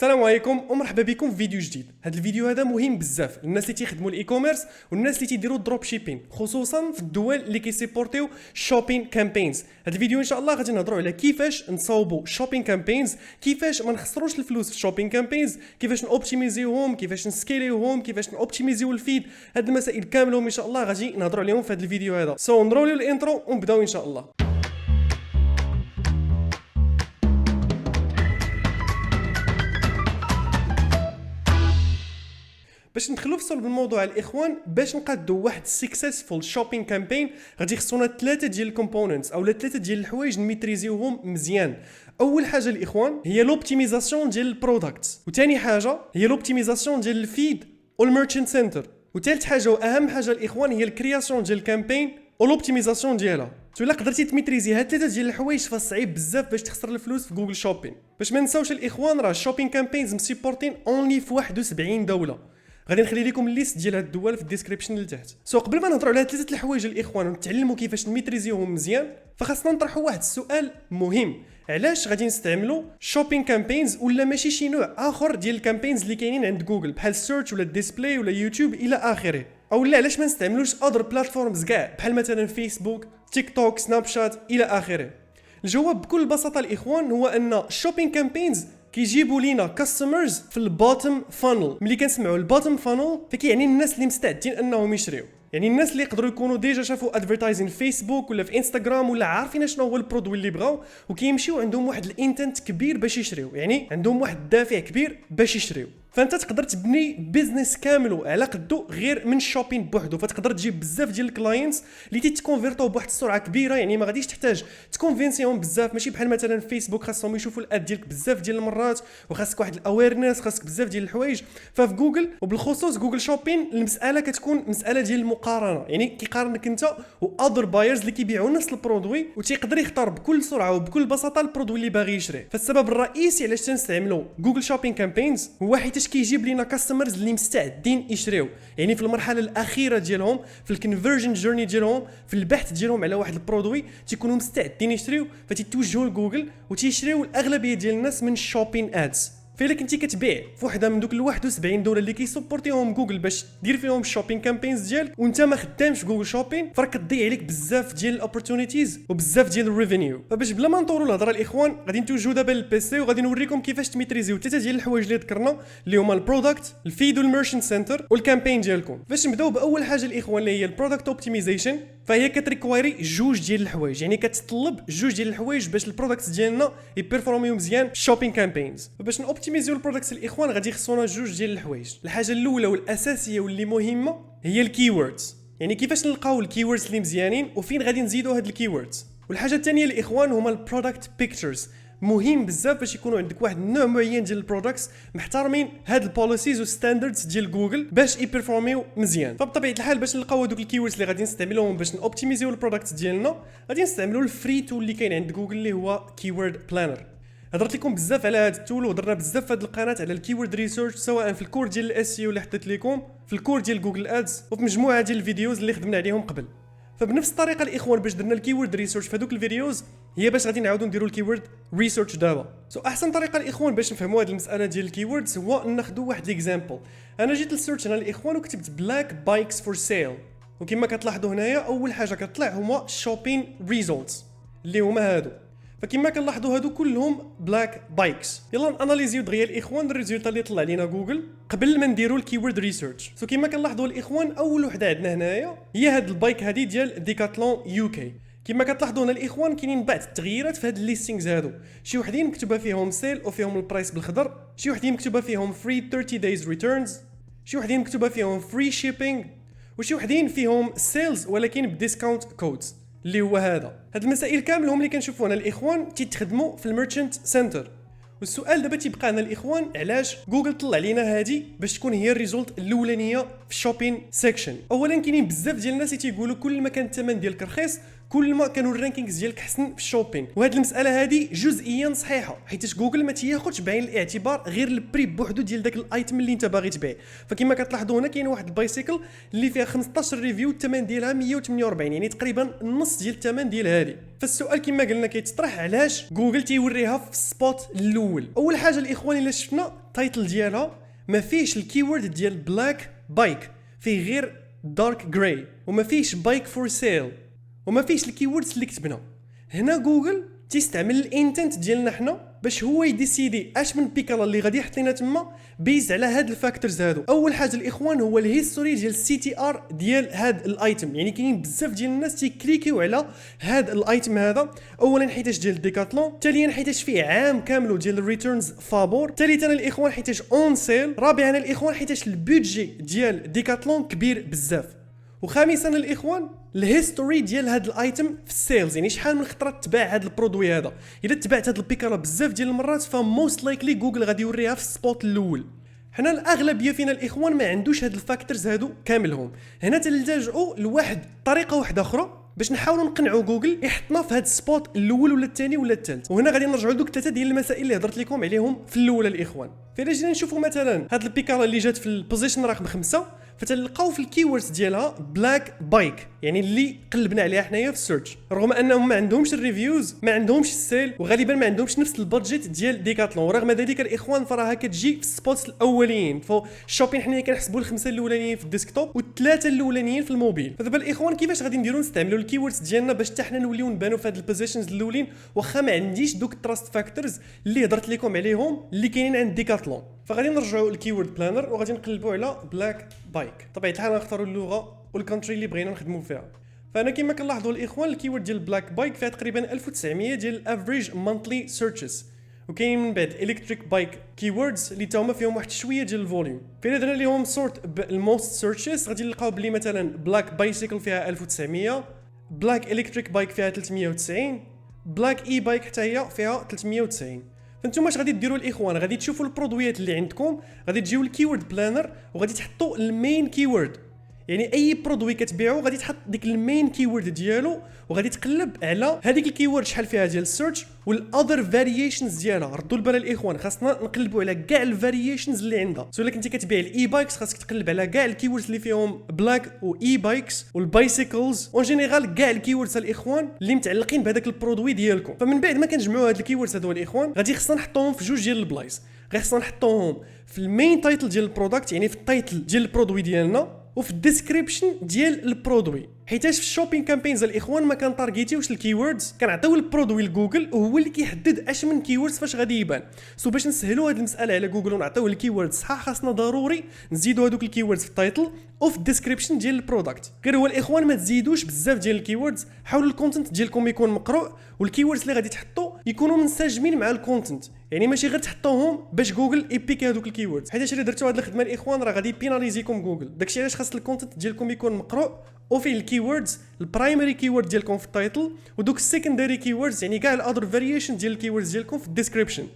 السلام عليكم ومرحبا بكم في فيديو جديد. هذا الفيديو هذا مهم بزاف للناس اللي تيخدموا الاي كوميرس والناس اللي تيديروا دروب شيبين، خصوصا في الدول اللي كيسيبورتيو شوبين كامبينز. هذا الفيديو ان شاء الله غادي نهضروا على كيفاش نصاوبوا شوبين كامبينز، كيفاش ما نخسروش الفلوس في شوبين كامبينز، كيفاش نوبتيميزيوهم، كيفاش نسكيليوهم، كيفاش نوبتيميزيو الفيد. هاد المسائل كاملهم ان شاء الله غادي نهضروا عليهم في هذا الفيديو هذا. نروليو الانترو ونبداو ان شاء الله. باش ندخلوا في صلب الموضوع الاخوان، باش نقادوا واحد سكسسفول شوبين كامبين غادي يخصونا ثلاثه ديال الكومبوننتس او ثلاثه ديال الحوايج نميتريزيوهم مزيان. اول حاجه الاخوان هي لوبتيميزاسيون ديال البرودكتس، وثاني حاجه هي لوبتيميزاسيون ديال الفيد والميرشنت سنتر، وثالث حاجه واهم حاجه الاخوان هي الكرياسيون ديال الكامبين ولوبتيميزاسيون ديالها. الا قدرتي تميتريزي هاد ثلاثه ديال الحوايج فصعيب بزاف باش تخسر الفلوس في جوجل شوبين. باش ما نساوش الاخوان راه الشوبين كامبينز مسيبورتين اونلي في 71 دوله. غادي نخلي لكم الليست ديال هاد الدول في الديسكريبشن لتحت. قبل ما نهضروا على ثلاثه الحوايج الاخوان ونتعلموا كيفاش نميتريزيوهم مزيان، فخاصنا نطرحوا واحد السؤال مهم: علاش غادي نستعملوا شوبين كامبينز ولا ماشي شي نوع اخر ديال الكامبينز اللي كاينين عند جوجل بحال سيرش ولا الديسبلاي ولا يوتيوب الى اخره؟ او لا علاش ما نستعملوش اذر بلاتفورمز كاع بحال مثلا فيسبوك، تيك توك، سناب شات الى اخره؟ الجواب بكل بساطه الاخوان هو ان شوبين كامبينز كيجيبوا لينا كاستمرز في البوتم فانل. ملي كنسمعوا البوتم فانل فكيعني الناس اللي مستعدين انهم يشريو، يعني الناس اللي يقدروا يكونوا ديجا شافوا ادفيرتايزين في فيسبوك ولا في انستغرام ولا عارفين شنو هو البرودوي اللي بغاو وكيمشيو عندهم واحد الانتنت كبير باش يشريو، يعني عندهم واحد الدافع كبير باش يشريو. فانت تقدر تبني بيزنس كامل على قدو غير من الشوبين بوحدو، فتقدر تجيب بزاف ديال الكلاينتس اللي تيتكونفيرتو بواحد السرعه كبيره، يعني ما غاديش تحتاج تكونفينسيهم بزاف. ماشي بحال مثلا فيسبوك خاصهم يشوفوا الاد ديالك بزاف ديال المرات وخاصك واحد الاويرنس، خاصك بزاف ديال الحوايج. ففي جوجل وبالخصوص جوجل شوبين المساله كتكون مساله ديال المقارنه، يعني كيقارنك انت واذر بايرز اللي كيبيعوا نفس البرودوي وتيقدر يختار بكل سرعه وبكل بساطه البرودوي اللي باغي يشريه. فالسبب الرئيسي علاش تنستعملوا جوجل شوبين كامبينز هو حيت كيجيب لينا كاستمرز اللي مستعدين يشريو، يعني في المرحله الاخيره ديالهم، في الكونفرجن جورني ديالهم، في البحث ديالهم على واحد البرودوي تيكونوا مستعدين يشريو، فتيتوجهوا لجوجل وتيشريو الاغلبيه ديال الناس من شوبين ادز. فإلا كنتي كتبيع في وحده من دوك ال 71 دوله اللي كيسبورتيهم جوجل باش دير فيهم الشوبين كامبينز ديالك وانت ما خدامش في جوجل شوبين، فراك كتضيع عليك بزاف ديال الاوبورتونيتيز وبزاف ديال الريفينيو. فباش بلا ما نطولوا الهضره الاخوان غادي نتوجهوا دابا للبيسي وغادي نوريكم كيفاش تميتريزيو ثلاثه ديال الحوايج اللي ذكرنا اللي هما البرودكت، الفيد والميرشنت سنتر والكامبين ديالكم. باش نبداو باول حاجه الاخوان اللي هي البرودكت اوبتيمايزيشن، فهي كتريكوايري جوج ديال الحوايج، يعني كتطلب جوج ديال الحوايج باش البرودكتس ديالنا يبيرفورميو مزيان في الشوبين كامبينز. فباش نوبتيميزيو البرودكتس الاخوان غادي يخصونا جوج ديال الحوايج. الحاجه الاولى والاساسيه واللي مهمه هي الكيوردز، يعني كيفاش نلقاو الكيوردز اللي مزيانين وفين غادي نزيدوا هاد الكيوردز. والحاجه الثانيه الاخوان هما البرودكت بيكتشرز، مهم بزاف باش يكونوا عندك واحد النوع معين ديال البرودكتس محترمين هاد البوليسيز والستاندردز ديال جوجل باش يبيرفورميو مزيان. فبطبيعه الحال باش نلقاو دوك الكيوردز اللي غادي نستعملوهم باش نوبتيميزيو البرودكتس ديالنا غادي نستعملوا الفري تول اللي كاين عند جوجل اللي هو كيورد بلانر. هضرت لكم بزاف على هذا التول وهضرنا بزاف في هذه القناه على الكيورد ريسيرش، سواء في الكور ديال الاس اي اللي حطيت لكم، في الكور ديال جوجل ادز، وفي مجموعه ديال الفيديوز اللي خدمنا عليهم قبل. فبنفس الطريقه الاخوان باش درنا الكيورد ريسيرش في هذوك الفيديوز هي باش غادي نعاودوا نديروا الكيورد ريسيرش دابا. احسن طريقه الاخوان باش نفهموا هذه المساله ديال الكيوردز هو ناخذوا واحد اكزامبل. انا جيت للسيرش انا الاخوان وكتبت بلاك بايكس فور سيل، وكما كتلاحظوا هنايا اول حاجه كتطلع هما شوبين ريزولتس اللي هما هادو. فكما كنلاحظوا هادو كلهم بلاك بايكس. يلا ناناليزيو دغيا الاخوان الريزولت اللي طلع لينا جوجل قبل ما نديروا الكيورد ريسيرش. كما كنلاحظوا الاخوان اول وحده عندنا هنايا هي هاد البايك هادي ديال ديكاتلون يو كي. كما كتلاحظوا هنا الاخوان كاينين بعض التغييرات في هاد الليستينغز هادو، شي وحدين مكتوبه فيهم سيل وفيهم البرايس بالخضر، شي وحدين مكتوبه فيهم فري 30 دايز ريتيرنز، شي وحدين مكتوبه فيهم فري شيبينغ، وشي وحدين فيهم سيلز ولكن بديسكاونت كودز اللي هو هذا. هاد المسائل كاملهم اللي كنشوفوا هنا الاخوان تيتخدموا في الميرشنت سنتر. والسؤال دابا تيبقى لنا الاخوان علاش جوجل طلع لينا هادي باش تكون هي الريزولت الاولانيه في الشوبين سيكشن. اولا كاينين بزاف ديال الناس اللي تيقولوا كل ما كان الثمن ديالك رخيص كل ما كانوا الرانكينغز ديالك حسن في الشوبين. وهذه المساله هذه جزئيا صحيحه، حيت جوجل ما تياخذش بعين الاعتبار غير البري بوحدو ديال داك الايتم اللي انت باغي تبيع. فكما كتلاحظوا هنا كاين واحد البايسيكل اللي فيها 15 ريفيو، الثمن ديالها 148، يعني تقريبا النص ديال الثمن ديال هذه. فالسؤال كما قلنا كيتطرح، علاش جوجل تيوريها في السبوت الاول؟ اول حاجه الاخوان الا شفنا التايتل ديالها ما فيهش الكيورد ديال بلاك بايك، فيه غير دارك جراي، وما فيهش بايك فور سيل، وما فيهش الكيوردز اللي كتبنا. هنا جوجل تيستعمل الانتنت ديالنا حنا باش هو يديسيدي اش من بيكالا اللي غادي يحط لنا تما بيز على هاد الفاكتورز هادو. اول حاجه الاخوان هو الهيستوري ديال السي تي ار ديال هاد الايتم، يعني كاينين بزاف ديال الناس تيكليكيو على هاد الايتم هذا، اولا حيتاش ديال ديكاتلون، ثانيا حيتاش فيه عام كامل ديال الريتيرنز فابور، ثالثا الاخوان حيتاش اون سيل، رابعا الاخوان حيتاش البودجي ديال ديكاتلون كبير بزاف، وخامسا الاخوان الهيستوري ديال هاد الايتم في السيلز، يعني شحال من خطره تباع هاد البرودوي هذا. الا تبعت هاد البيكالا بزاف ديال المرات فموست لايكلي جوجل غادي يوريها في السبوت الاول. حنا الاغلبيه فينا الاخوان ما عندوش هاد الفاكتورز هادو كاملهم. هنا تلجاو لواحد طريقه واحده اخرى باش نحاولوا نقنعوا جوجل يحطنا في هاد السبوت الاول ولا الثاني ولا الثالث. وهنا غادي نرجعوا لدوك ثلاثه ديال المسائل اللي هضرت لكم عليهم في الاولى الاخوان. فاذا جينا نشوفوا مثلا هاد البيكالا اللي جات في البوزيشن رقم 5، فتلقاو في الكيوردز ديالها بلاك بايك، يعني اللي قلبنا عليها حنايا في السيرش، رغم انهم ما عندهمش الريفيوز، ما عندهمش السيل، وغالبا ما عندهمش نفس البادجيت ديال ديكاتلون. ورغم ذلك الاخوان فراها كتجي في السبوتس الاولين. فالشوبين حنايا كنحسبوا الخمسه الاولانيين في الديسكتوب والثلاثه الاولانيين في الموبيل. فدابا الاخوان كيفاش غادي نديروا نستعملوا الكيوردز ديالنا باش حتى حنا نوليو نبانوا في هاد البوزيشنز الاولين، واخا ما عنديش دوك التراست فاكتورز اللي هضرت لكم عليهم اللي كاينين عند ديكاتلون. فغادي نرجعوا للكيورد بلانر وغادي نقلبوا على بلاك بايك. طبيعه الحال غنختاروا اللغه والكونتري اللي بغينا نخدموا فيها. فانا كما كنلاحظوا الاخوان الكيورد ديال بلاك بايك فيها تقريبا 1900 ديال الافريج مانثلي سيرشز، وكاين من بعد الكتريك بايك كيوردز اللي تاهما فيهم واحد شويه ديال الفوليوم. فاذا درنا لهم سورت بالموست سيرشز غادي نلقاو بلي مثلا بلاك بايسيكل فيها 1900، بلاك الكتريك بايك فيها 390، بلاك اي بايك حتى هي فيها 390. فانتم اش غادي ديروا الاخوان؟ غادي تشوفوا البرودويات اللي عندكم، غادي تجيو للكيورد بلانر وغادي تحطوا المين كيورد، يعني اي برودوي كتبيعو غادي تحط ديك المين كيورد ديالو وغادي تقلب على هذيك الكيورد شحال فيها ديال السيرش والاذر فارييشنز ديالها. ردوا البال الاخوان، خاصنا نقلبوا على كاع الفارييشنز اللي عندها. سو الا كنتي كتبيع الاي بايكس خاصك تقلب على كاع الكيوردز اللي فيهم بلاك واي بايكس والبايسيكلز اون جينيرال، كاع الكيوردز الاخوان اللي متعلقين بهذاك البرودوي ديالكم. فمن بعد ما كنجمعوا هاد الكيوردز هادو الاخوان غادي خصنا نحطوهم في جوج ديال البلايص. غير خصنا نحطوهم في المين تايتل ديال البرودكت، يعني في التايتل ديال البرودوي ديالنا، وفي الديسكريبشن ديال البرودوي. حيتاش في الشوبين كامبينز الاخوان ما كنتارغيتيوش الكيوردز، كنعطيو البرودوي لجوجل وهو اللي كيحدد اش من كيوردز فاش غادي يبان. سو باش نسهلوا هذه المساله على جوجل ونعطيو الكيوردز صح، خاصنا ضروري نزيدوا هذوك الكيوردز في التايتل وفي الديسكريبشن ديال البرودكت. غير هو الاخوان ما تزيدوش بزاف ديال الكيوردز، حاولوا الكونتنت ديالكم يكون مقروء والكيوردز اللي غادي تحطوا يكونوا منسجمين مع الكونتنت، يعني ماشي غير تحطوهم باش جوجل يبيك هذوك الكيوردز. حيت الا درتوا هذه الخدمه الاخوان راه غادي بيناليزيكم جوجل. داكشي علاش خاص الكونتنت ديالكم يكون مقروء وفيه الكيوردز البرايمري كيورد ديالكم في التايتل ودوك السكندري كيوردز، يعني كاع الاذر فارييشن ديال الكيوردز ديالكم في الديسكريبشن.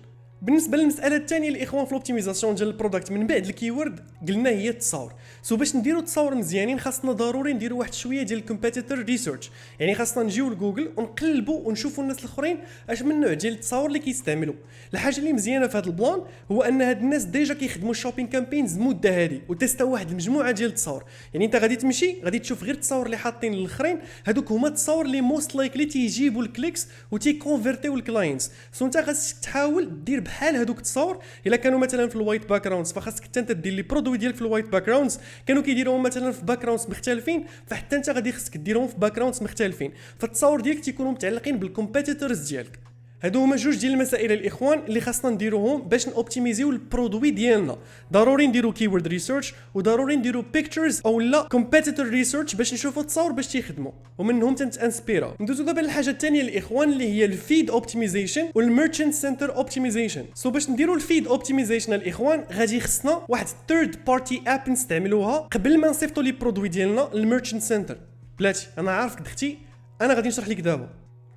بالنسبه للمساله الثانيه الاخوان في الاوبتيمايزاسيون ديال البرودكت من بعد الكيورد قلنا هي التصاور. سو باش نديروا تصاور مزيانين خاصنا ضروري نديروا واحد شويه ديال الكومبيتيتور ريسيرش، يعني خاصنا نجيو لجوجل ونقلبوا ونشوفوا الناس الاخرين اش من نوع ديال التصاور اللي كيستعملوا. الحاجه اللي مزيانه في هذا البلان هو ان هاد الناس ديجا كيخدموا الشوبين كامبينز مده هذه وتيستاو واحد المجموعه ديال التصاور، يعني انت غادي تمشي غادي تشوف غير التصاور اللي حاطين للاخرين، هذوك هما التصاور اللي موست لايكلي تيجيبوا الكليكس وتيكونفيرتيو الكلاينتس. سو انت خاصك تحاول دير بحال هذوك التصاور. الا كانوا مثلا في الوايت باك جراوندز فخاصك حتى انت دير لي برودوي ديالك في الوايت باك جراوندز، كانوا كيديروهم مثلا في باك جراوندز مختلفين فحتى انت غادي خصك ديرهم في باك جراوندز مختلفين، فالتصاور ديالك تيكونوا متعلقين بالكومبيتيتورز ديالك. هادو هما جوج ديال المسائل الاخوان اللي خاصنا نديروهم باش نوبتيميزيو البرودوي ديالنا. ضروري نديرو كيورد ريسيرش وضروري نديرو بيكتشرز او لا كومبيتيتور ريسيرش باش نشوفوا التصاور باش تيخدموا ومنهم تنسبيرا. ندوزو دابا للحاجه الثانيه الاخوان اللي هي الفيد اوبتيميزيشن والميرشنت سنتر اوبتيميزيشن. سو باش نديرو الفيد اوبتيميزيشن الاخوان غادي خصنا واحد ثيرد بارتي اب نستعملوها قبل ما نصيفطوا لي برودوي ديالنا للميرشنت سنتر. بلاتي انا عارفك دختي، انا غادي نشرح لك دابا.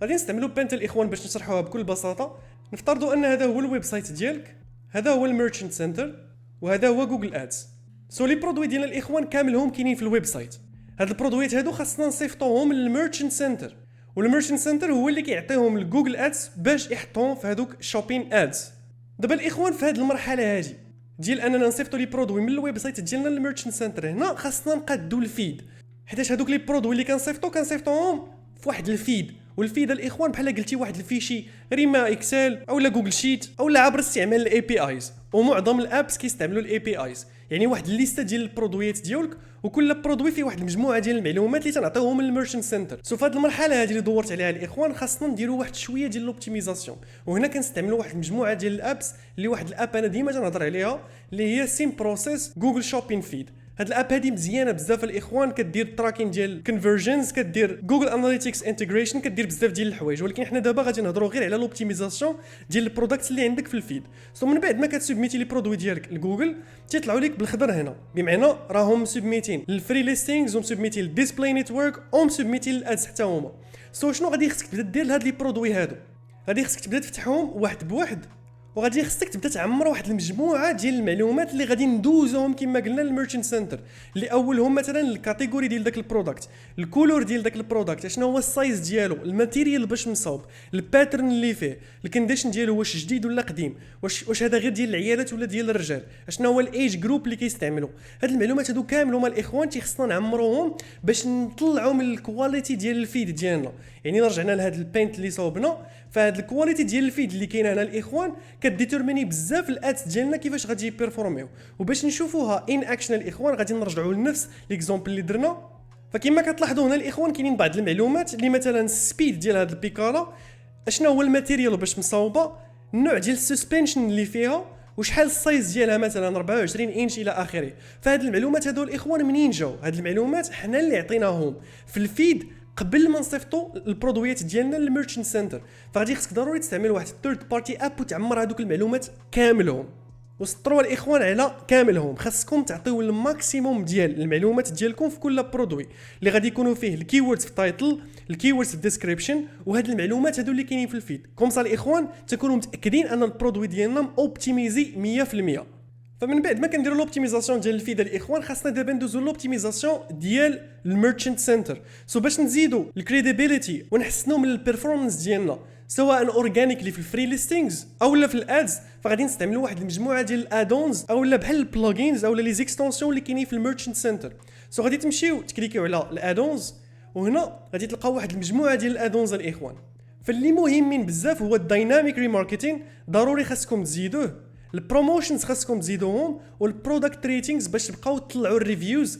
غادي نستعملوا بانت الاخوان باش نشرحوها بكل بساطه. نفترضوا ان هذا هو الويب سايت ديالك، هذا هو الميرشنت سنتر وهذا هو جوجل ادز. سو لي برودوي ديال الاخوان كاملهم كاينين في الويب سايت. هاد البرودويات هادو خاصنا نصيفطوهم للميرشنت سنتر، والميرشنت سنتر هو اللي كيعطيهم الجوجل ادز باش يحطوهم في هذوك شوبين ادز. دابا الاخوان في هذه المرحله هذه ديال اننا نصيفطوا لي برودوي من الويب سايت ديالنا للميرشنت سنتر، هنا خاصنا نقادوا الفيد، حيت هذوك لي برودوي اللي كنصيفطوهم في واحد الفيد، والفيد الاخوان بحال قلتي واحد الفيشي غير اما اكسل اولا جوجل شيت اولا عبر استعمال الاي بي ايز، ومعظم الابس كيستعملوا الاي بي ايز، يعني واحد الليسته ديال البرودويات ديالك وكل برودوي فيه واحد المجموعه ديال المعلومات اللي تنعطيوهم للميرشنت سنتر. سو في هذه المرحله هذه اللي دورت عليها الاخوان خاصنا نديروا واحد شويه ديال الاوبتيميزاسيون، وهنا كنستعملوا واحد المجموعه ديال الابس اللي واحد الاب انا ديما تنهضر عليها اللي هي سيم بروسيس جوجل شوبين فيد. هاد الاب هادي مزيانه بزاف الاخوان، كدير تراكين ديال كونفرجنز، كدير جوجل اناليتيكس انتجريشن، كدير بزاف ديال الحوايج، ولكن حنا دابا غادي نهضروا غير على الاوبتيميزاسيون ديال البرودكتس اللي عندك في الفيد. سو من بعد ما كتسوبميتي لي برودوي ديالك لجوجل تيطلعوا لك بالخضر هنا، بمعنى راهم مسوبميتين للفري ليستينغز ومسوبميتين للديسبلاي نيتورك ومسوبميتين للادز حتى هما. سو شنو غادي خصك تبدا دير لهاد لي برودوي هادو؟ غادي خصك تبدا تفتحهم واحد بواحد، وغادي خصك تبدا تعمر واحد المجموعه ديال المعلومات اللي غادي ندوزوهم كما قلنا للميرشنت سنتر، اللي اولهم مثلا الكاتيجوري ديال داك البرودكت، الكولور ديال داك البرودكت، شنو هو السايز ديالو، الماتيريال باش مصاوب، الباترن اللي فيه، الكونديشن ديالو واش جديد ولا قديم، واش هذا غير ديال العيالات ولا ديال الرجال، شنو هو الايج جروب اللي كيستعملوا. هاد المعلومات هادو كامل هما الاخوان خصنا نعمروهم باش نطلعوا من الكواليتي ديال الفيد ديالنا. يعني رجعنا لهاد البينت اللي صوبنا، فهاد الكواليتي ديال الفيد اللي كاينه هنا الاخوان كديترميني بزاف الادز ديالنا كيفاش غادي يبيرفورميو، وباش نشوفوها ان اكشن الاخوان غادي نرجعوا لنفس ليكزامبل اللي درنا. فكما كتلاحظوا هنا الاخوان كاينين بعض المعلومات اللي مثلا السبيد ديال هاد البيكالا، اشنو هو الماتيريال باش مصاوبه، النوع ديال السسبنشن اللي فيها، وشحال السايز ديالها مثلا 24 انش الى اخره. فهاد المعلومات هادو الاخوان منين جاو؟ هاد المعلومات حنا اللي عطيناهم في الفيد قبل ما نصيفطوا البرودويات ديالنا للميرشنت سنتر، فغادي خصك ضروري تستعمل واحد الثيرد بارتي اب وتعمر هذوك المعلومات كاملهم، وسطروا الاخوان على كاملهم. خاصكم تعطيو الماكسيموم ديال المعلومات ديالكم في كل برودوي اللي غادي يكونوا فيه الكيوردز في التايتل، الكيوردز في الديسكريبشن، وهاد المعلومات هادو اللي كاينين في الفيد، كومسا الاخوان تكونوا متاكدين ان البرودوي ديالنا اوبتيميزي 100%. فمن بعد ما كنديروا لوبتيميزاسيون ديال الفيد الاخوان خاصنا دابا ندوزو لوبتيميزاسيون ديال الميرشنت سنتر. سو باش نزيدوا الكريديبيليتي ونحسنوا من البيرفورمانس ديالنا سواء اورغانيكلي في الفري ليستينغز اولا في الادز، فغادي نستعملوا واحد المجموعه ديال الادونز اولا بحال البلوجينز اولا لي زيكستونسيون اللي كاينين في الميرشنت سنتر. سو غادي تمشيو تكليكيو على الادونز، وهنا غادي تلقاو واحد المجموعه ديال الادونز الاخوان. فاللي مهمين بزاف هو الدايناميك ريماركتين، ضروري خاصكم تزيدوه، البروموشنز خاصكم تزيدوهم، والبرودكت ريتينغز باش تبقاو تطلعوا الريفيوز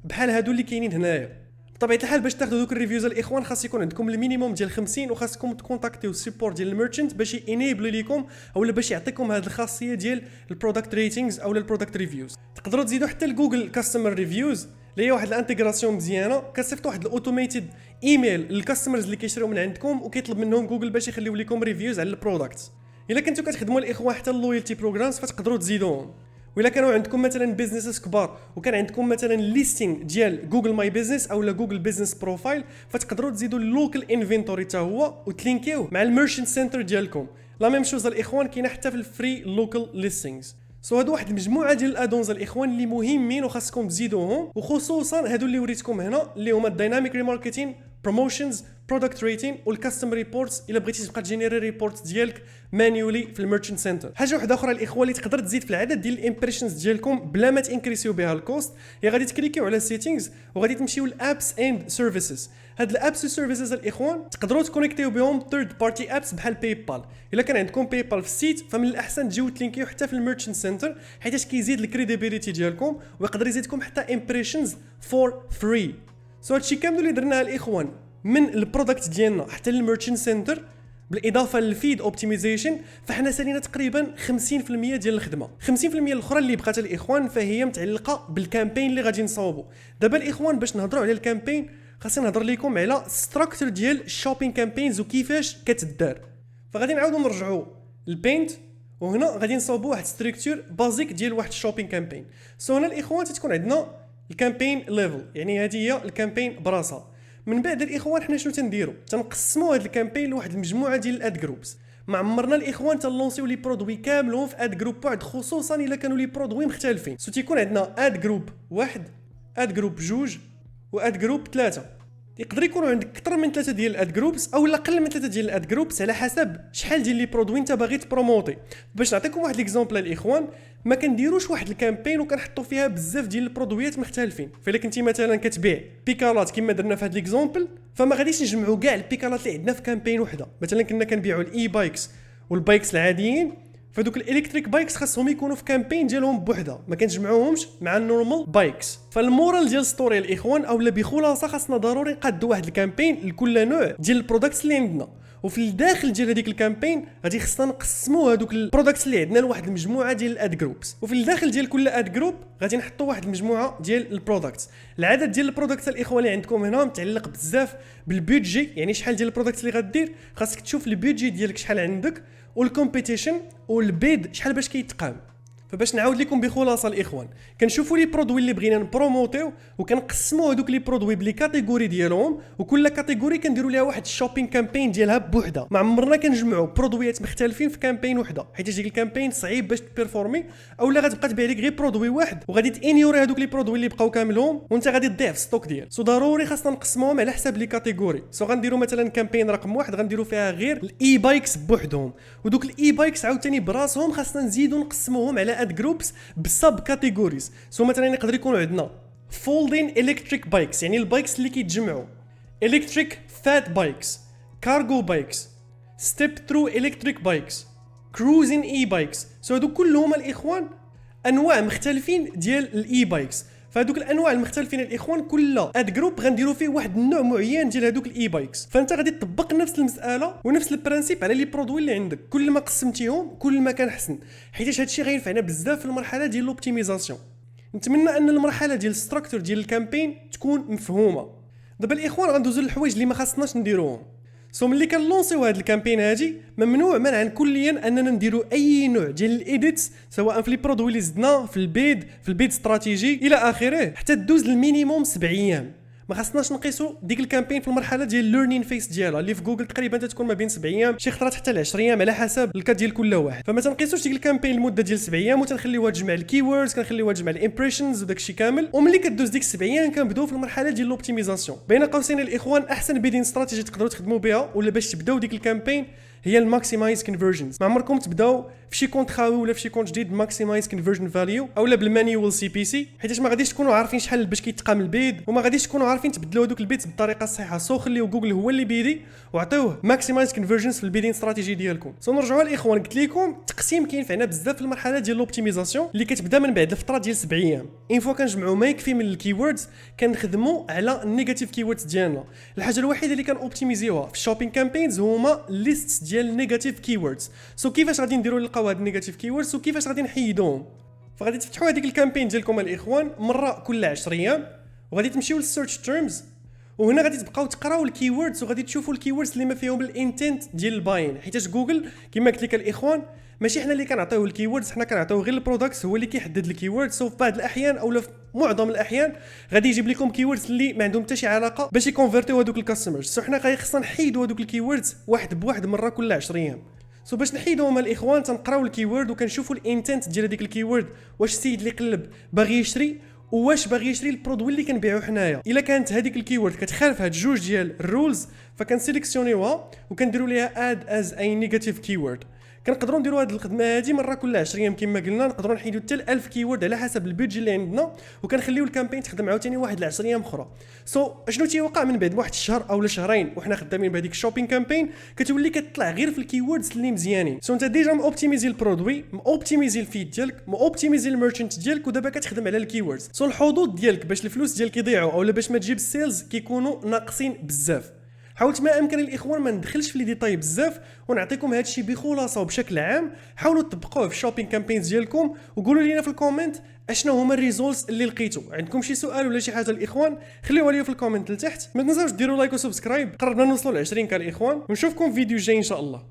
بحال هادو اللي كاينين هنايا. بطبيعه الحال باش تاخذوا دوك الريفيوز الاخوان خاص يكون عندكم المينيموم ديال 50، وخاصكم تكونتاكتيو السيبورت ديال الميرشنت باش ينيبل ليكم اولا باش يعطيكم هذه الخاصيه ديال البرودكت ريتينغز اولا البرودكت ريفيوز. تقدروا تزيدوا حتى الجوجل كاستمر ريفيوز اللي هي واحد الانتغراسيون مزيانه، كتصيفطوا واحد الاوتوميتد ايميل للكاستمرز اللي كيشريو من عندكم وكيطلب منهم جوجل باش يخليو لكم ريفيوز على البرودكت. الا كنتو كتخدموا الاخوان حتى اللويالتي بروغرامز فتقدروا تزيدوهم، وإلا كانوا عندكم مثلا بيزنسز كبار وكان عندكم مثلا ليستينغ ديال جوجل ماي بيزنس اولا جوجل بيزنس بروفايل، فتقدروا تزيدوا اللوكال انفنتوري حتى هو وتلينكيوه مع الميرشنت سنتر ديالكم. لا ميم شوز الاخوان كاينه حتى في الفري لوكال ليستينغز. سو هادو واحد المجموعه ديال الادونز الاخوان اللي مهمين وخاصكم تزيدوهم، وخصوصا هادو اللي وريتكم هنا اللي هما الدايناميك ريماركتين، بروموشنز، برودكت ريتين، والكاستمر ريبورتس الا بغيتي تبقى تجينيري ريبورت ديالك مانيولي في الميرشنت سنتر. حاجه واحده اخرى الاخوان اللي تقدر تزيد في العدد ديال الامبريشنز ديالكم بلا ما تانكريسيو بها الكوست، هي غادي تكليكيو على السيتينغز وغادي تمشيو لابس اند سيرفيسز. هاد الابس سيرفيسز الاخوان تقدروا تكونيكتيو بهم ثيرد بارتي ابس بحال باي بال. الا كان عندكم باي بال في السيت فمن الاحسن تجيو تلينكيو حتى في الميرشنت سنتر، حيت كيزيد الكريديبيليتي ديالكم ويقدر يزيدكم حتى امبريشنز فور فري. سو هادشي كامل اللي درناه الاخوان من البرودكت ديالنا حتى الميرشنت سنتر بالاضافه للفيد اوبتيمايزيشن، فحنا سالينا تقريبا 50% ديال الخدمه. 50% الاخرى اللي بقات الاخوان فهي متعلقه بالكامبين اللي غادي نصاوبوا. دابا الاخوان باش نهضروا على الكامبين خاصني نهضر لكم على ستراكشر ديال الشوبين كامبينز وكيفاش كتدار. فغادي نعاودوا نرجعوا للبينت، وهنا غادي نصاوبوا واحد ستركتور بازيك ديال واحد الشوبين كامبين. سو هنا الاخوان تكون عندنا الكامبين ليفل، يعني هذه هي الكامبين براسها. من بعد الاخوان حنا شنو تنديروا؟ تنقسموا هذا الكامبين لواحد المجموعه ديال الاد جروبس. ما عمرنا الاخوان تنلونسيو لي برودوي كاملهم في اد جروب واحد، خصوصا الا كانوا لي برودوي مختلفين. سو تيكون عندنا اد جروب واحد، اد جروب جوج، واد جروب 3. يقدر يكونوا عندك اكثر من 3 ديال الاد جروبس او اقل من 3 ديال الاد جروبس على حسب شحال ديال لي برودوي انت باغي تبروموتي. باش نعطيكم واحد ليكزامبل الاخوان، ما كنديروش واحد الكامبين وكنحطوا فيها بزاف ديال البرودويات مختلفين. فالا كنتي مثلا كتبيع بيكالات كما درنا في هذا ليكزامبل، فما غاديش نجمعوا كاع البيكالات اللي عندنا في كامبين وحده. مثلا كنا كنبيعوا الاي بايكس والبايكس العاديين، فدوك الالكتريك بايكس خاصهم يكونوا في كامبين ديالهم بوحده، ما كنجمعوهمش مع النورمال بايكس. فالمورال ديال ستوري الاخوان اولا بخلاصه خاصنا ضروري نقادوا واحد الكامبين لكل نوع ديال البرودكتس اللي عندنا، وفي الداخل ديال هذيك الكامبين غادي خصنا نقسموا هذوك البرودكتس اللي عندنا لواحد المجموعه ديال الاد جروبس، وفي الداخل ديال كل اد جروب غادي نحطوا واحد المجموعه ديال البرودكتس. العدد ديال البرودكتس الاخوان اللي عندكم هنا متعلق بزاف بالبيدجي، يعني شحال ديال البرودكتس اللي غدير خاصك تشوف البيدجي ديالك شحال عندك، والكومبيتيشن والبيد شحال باش كيتقام. فباش نعاود لكم بخلاصه الاخوان، كنشوفوا لي برودوي اللي بغينا نبروموتيو وكنقسموا هذوك لي برودوي بلي كاتيجوري ديالهم، وكل كاتيجوري كنديروا ليها واحد الشوبين كامبين ديالها بوحده. ما عمرنا كنجمعوا برودويات مختلفين في كامبين وحده، حيت ديك الكامبين صعيب باش تبيرفورمي، اولا غتبقى تبيع لك غير برودوي واحد وغادي تانيوري هذوك لي برودوي اللي بقاو كاملهم وانت غادي تضيع في ستوك ديال. ضروري خاصنا نقسموهم على حسب لي كاتيجوري. غنديروا مثلا كامبين رقم 1 غنديروا فيها غير الاي بايكس بوحدهم، ودوك الاي بايكس عاوتاني براسهم خاصنا نزيدوا نقسموهم على اد جروبس بسب كاتيجوريز. مثلا يقدر يكونوا عندنا فولدين الكتريك بايكس، يعني البايكس اللي كيتجمعوا، الكتريك فات بايكس، كارغو بايكس، ستيب ثرو الكتريك بايكس، كروزين اي بايكس. هادو كلهم الاخوان انواع مختلفين ديال الاي بايكس. فهادوك الانواع المختلفين الاخوان كل اد جروب غنديروا فيه واحد النوع معين ديال هادوك الاي بايكس. فانت غادي تطبق نفس المساله ونفس البرانسيب على لي برودوي اللي عندك. كل ما قسمتيهم كل ما كان احسن، حيت هادشي غينفعنا بزاف في المرحله ديال الاوبتيميزاسيون. نتمنى ان المرحله ديال الستراكتور ديال الكامبين تكون مفهومه. دابا الاخوان غندوزو للحوايج اللي ما خاصناش نديروهم. ملي كنلونسيو هاد الكامبين هادي ممنوع منعا كليا اننا نديرو اي نوع ديال الايديتس، سواء في لي برودوي اللي زدنا في البيد استراتيجي الى اخره، حتى دوز المينيموم 7 ايام. ما خاصناش نقيسوا ديك الكامبين في المرحله ديال الليرنين فيس ديالها اللي في جوجل تقريبا تتكون ما بين 7 ايام، شي خطرات حتى ل 10 ايام على حسب الكاد ديال كل واحد. فما تنقيسوش ديك الكامبين المده ديال 7 ايام وتنخليوها تجمع الكيوردز، كنخليوها تجمع الامبريشنز وداك الشيء كامل. وملي كدوز ديك 7 ايام كنبداو في المرحله ديال الاوبتيميزاسيون. بين قوسين الاخوان احسن بيدين استراتيجي تقدروا تخدموا بها ولا باش تبداو ديك الكامبين هي الماكسيمايز كونفرجنز. ما عمركم تبداو في شي كونت خاوي ولا في شي كونت جديد ماكسيمايز كونفرجن فاليو اولا بالمانيوال سي بي سي، حيت ما غاديش تكونوا عارفين شحال باش كيتقام البيد وما غاديش تكونوا عارفين تبدلوا هذوك البيدز بالطريقه الصحيحه. خليو جوجل هو اللي بيدي وعطيوه ماكسيمايز كونفرجنز في البيدين استراتيجي ديالكم. نرجعوا الاخوان، قلت لكم التقسيم كينفعنا بزاف في المرحله ديال الاوبتيميزاسيون اللي كتبدا من بعد الفتره ديال 7 ايام. ان فوا كنجمعوا ما يكفي من الكيوردز كنخدموا على النيجاتيف كيوردز ديالنا. الحاجه الوحيده اللي كنوبتيميزيوها في الشوبين كامبينز هما ليست ديال النيجاتيف كيوردز. كيفاش غادي نديروا نلقاو هاد النيجاتيف كيوردز وكيفاش غادي نحيدوهم؟ فغادي تفتحوا هذيك الكامبين ديالكم الاخوان مره كل 10 ايام وغادي تمشيو للسيرش تيرمز، وهنا غادي تبقاو تقراو الكيوردز وغادي تشوفوا الكيوردز اللي ما فيهم الانتنت ديال الباين، حيت جوجل كما قلت لك الاخوان ماشي حنا اللي كنعطيوه الكيوردز، حنا كنعطيو غير البرودكتس هو اللي كيحدد الكيوردز. في بعض الاحيان اولا في معظم الاحيان غادي يجيب لكم كيوردز اللي ما عندهم حتى شي علاقه باش يكونفيرتيو هذوك الكاستمرز. حنا غادي خصنا نحيدوا هذوك الكيوردز واحد بواحد مره كل 10 ايام. باش نحيدوهم الاخوان تنقراو الكيورد وكنشوفوا الانتنت ديال هذيك الكيورد، واش السيد اللي قلب باغي يشري واش باغي يشري البرودوي اللي كنبيعو حنايا. الا كانت هذيك الكيورد كتخالف هاد جوج ديال الرولز فكنسيليكسيونيوها وكنديروا ليها اد از اي نيجاتيف كيورد. كنقدروا نديروا هذه الخدمه هذه مره كل 10 ايام كما قلنا. نقدروا نحيدوا حتى 1000 كيورد على حسب البيدج اللي عندنا وكنخليو الكامبين تخدم عاوتاني واحد 10 ايام اخرى. اشنو تيوقع من بعد واحد الشهر اولا شهرين وحنا خدامين بهذيك الشوبين كامبين كتولي كتطلع غير في الكيوردز اللي مزيانين. انت ديجا موبتيميزي البرودوي، موبتيميزي الفيد ديالك، موبتيميزي الميرشنت ديالك، ودابا كتخدم على الكيوردز. الحظوظ ديالك باش الفلوس ديالك يضيعوا اولا باش ما تجيب السيلز كيكونوا ناقصين بزاف. حاولت ما امكن الاخوان ما ندخلش في لي ديتاي بزاف ونعطيكم هذا الشيء بخلاصه وبشكل عام. حاولوا تطبقوه في الشوبينغ كامبينز ديالكم وقولوا لينا في الكومنت اشنو هما الريزولتس اللي لقيتوا. عندكم شي سؤال ولا شي حاجه الاخوان خليوها لي في الكومنت لتحت. ما تنساوش ديروا لايك وسبسكرايب، قربنا نوصلوا ل 20 الاخوان، ونشوفكم في فيديو جاي ان شاء الله.